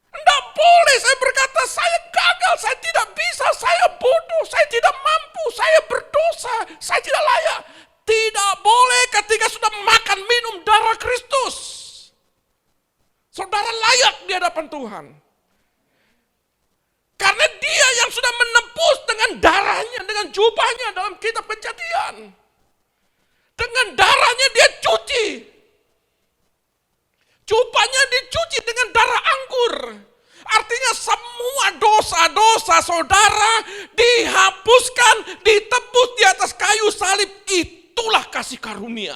Tidak boleh saya berkata saya gagal, saya tidak bisa, saya bodoh, saya tidak mampu, saya berdosa, saya tidak layak. Tidak boleh ketika sudah makan minum darah Kristus. Saudara layak di hadapan Tuhan. Karena dia yang sudah menebus dengan darahnya, dengan jubahnya dalam kitab Kejadian. Dengan darahnya dia cuci. Jubahnya dicuci dengan darah anggur. Artinya semua dosa-dosa saudara dihapuskan, ditebus di atas kayu salib. Itulah kasih karunia.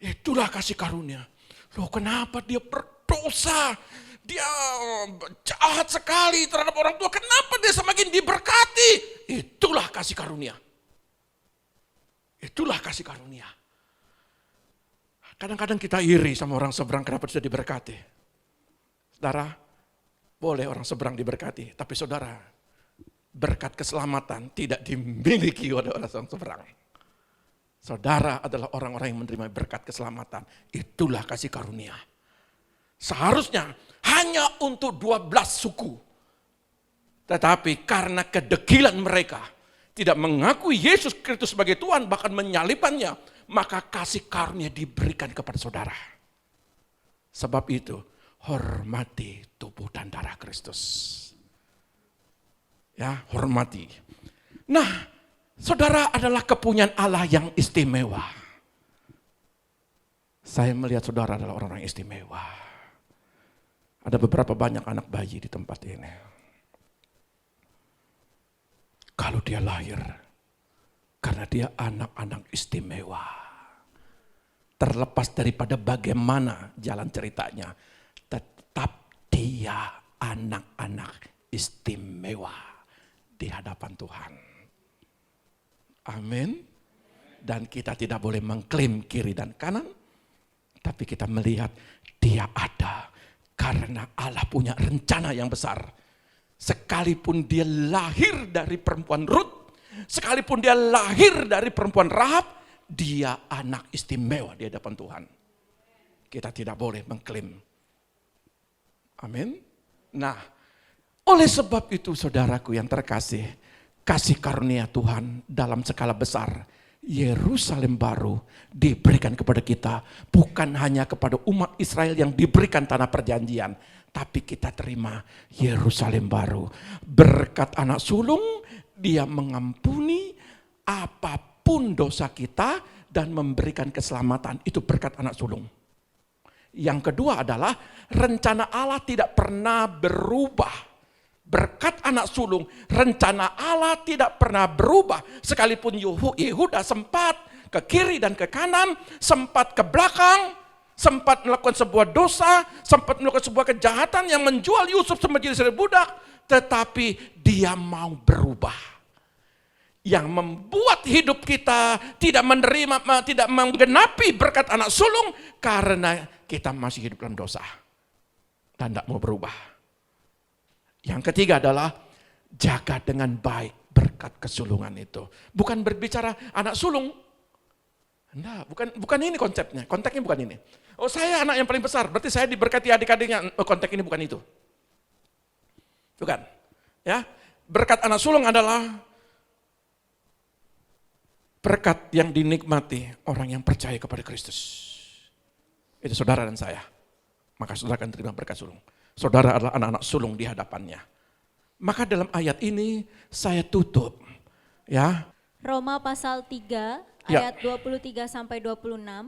Itulah kasih karunia. Loh kenapa dia berdosa? Dia jahat sekali terhadap orang tua. Kenapa dia semakin diberkati? Itulah kasih karunia. Itulah kasih karunia. Kadang-kadang kita iri sama orang seberang kenapa sudah diberkati. Saudara, boleh orang seberang diberkati. Tapi saudara, berkat keselamatan tidak dimiliki oleh orang seberang. Saudara adalah orang-orang yang menerima berkat keselamatan. Itulah kasih karunia. Seharusnya hanya untuk 12 suku. Tetapi karena kedegilan mereka tidak mengakui Yesus Kristus sebagai Tuhan, bahkan menyalibannya, maka kasih karunia diberikan kepada saudara. Sebab itu, hormati tubuh dan darah Kristus. Ya, hormati. Nah, saudara adalah kepunyaan Allah yang istimewa. Saya melihat saudara adalah orang-orang istimewa. Ada beberapa banyak anak bayi di tempat ini. Kalau dia lahir, karena dia anak-anak istimewa. Terlepas daripada bagaimana jalan ceritanya, tetap dia anak-anak istimewa di hadapan Tuhan. Amin. Dan kita tidak boleh mengklaim kiri dan kanan, tapi kita melihat dia ada. Karena Allah punya rencana yang besar. Sekalipun dia lahir dari perempuan Rut, sekalipun dia lahir dari perempuan Rahab, dia anak istimewa di hadapan Tuhan. Kita tidak boleh mengklaim. Amin. Nah, oleh sebab itu saudaraku yang terkasih, kasih karunia Tuhan dalam skala besar. Yerusalem baru diberikan kepada kita, bukan hanya kepada umat Israel yang diberikan tanah perjanjian, tapi kita terima Yerusalem baru. Berkat anak sulung, dia mengampuni apapun dosa kita dan memberikan keselamatan. Itu berkat anak sulung. Yang kedua adalah rencana Allah tidak pernah berubah. Berkat anak sulung, rencana Allah tidak pernah berubah. Sekalipun Yehuda sempat ke kiri dan ke kanan, sempat ke belakang, sempat melakukan sebuah dosa, sempat melakukan sebuah kejahatan yang menjual Yusuf menjadi budak, tetapi dia mau berubah. Yang membuat hidup kita tidak menerima, tidak menggenapi berkat anak sulung, karena kita masih hidup dalam dosa dan tidak mau berubah. Yang ketiga adalah jaga dengan baik berkat kesulungan itu. Bukan berbicara anak sulung. Enggak, bukan ini konsepnya. Konteksnya bukan ini. Oh, saya anak yang paling besar, berarti saya diberkati adik-adiknya. Oh, konteks ini bukan itu. Bukan. Ya, berkat anak sulung adalah berkat yang dinikmati orang yang percaya kepada Kristus. Itu saudara dan saya. Maka saudara akan terima berkat sulung. Saudara adalah anak-anak sulung di hadapannya. Maka dalam ayat ini saya tutup. Ya. Roma pasal 3 Ya. ayat 23 sampai 26.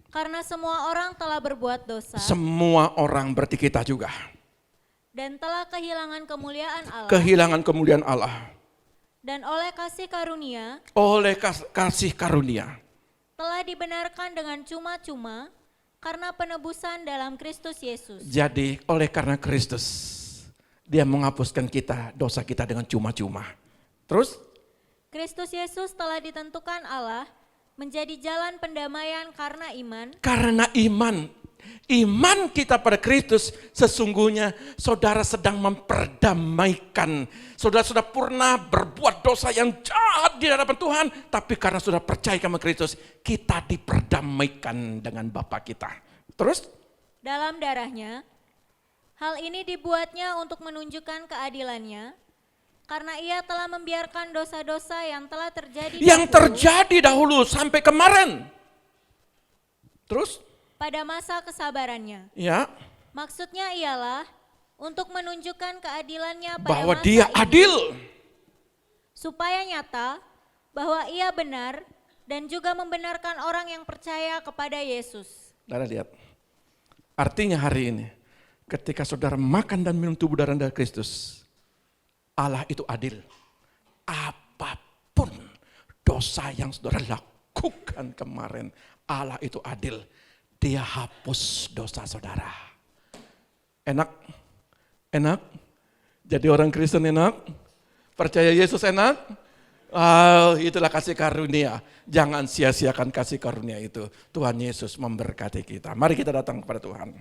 Karena semua orang telah berbuat dosa Semua orang berarti kita juga. dan telah kehilangan kemuliaan Allah. Kehilangan kemuliaan Allah. Dan oleh kasih karunia Oleh kasih karunia. telah dibenarkan dengan cuma-cuma karena penebusan dalam Kristus Yesus. Jadi oleh karena Kristus, dia menghapuskan kita, dosa kita dengan cuma-cuma. Terus? Kristus Yesus telah ditentukan Allah menjadi jalan pendamaian karena iman. Karena iman kita pada Kristus, sesungguhnya saudara sedang memperdamaikan. Saudara sudah pernah berbuat dosa yang jahat di hadapan Tuhan, tapi karena sudah percaya kepada Kristus, kita diperdamaikan dengan Bapa kita. Terus? Dalam darahnya, hal ini dibuatnya untuk menunjukkan keadilannya, karena ia telah membiarkan dosa-dosa yang telah terjadi dahulu sampai kemarin. Terus? pada masa kesabarannya. Ya. Maksudnya ialah untuk menunjukkan keadilannya pada Bahwa masa dia ini, adil. supaya nyata bahwa ia benar dan juga membenarkan orang yang percaya kepada Yesus. Saudara lihat. Artinya hari ini, ketika saudara makan dan minum tubuh darah dari Kristus, Allah itu adil. Apapun dosa yang saudara lakukan kemarin, Allah itu adil. Dia hapus dosa saudara. Enak? Enak? Jadi orang Kristen enak? Percaya Yesus enak? Itulah kasih karunia. Jangan sia-siakan kasih karunia itu. Tuhan Yesus memberkati kita. Mari kita datang kepada Tuhan.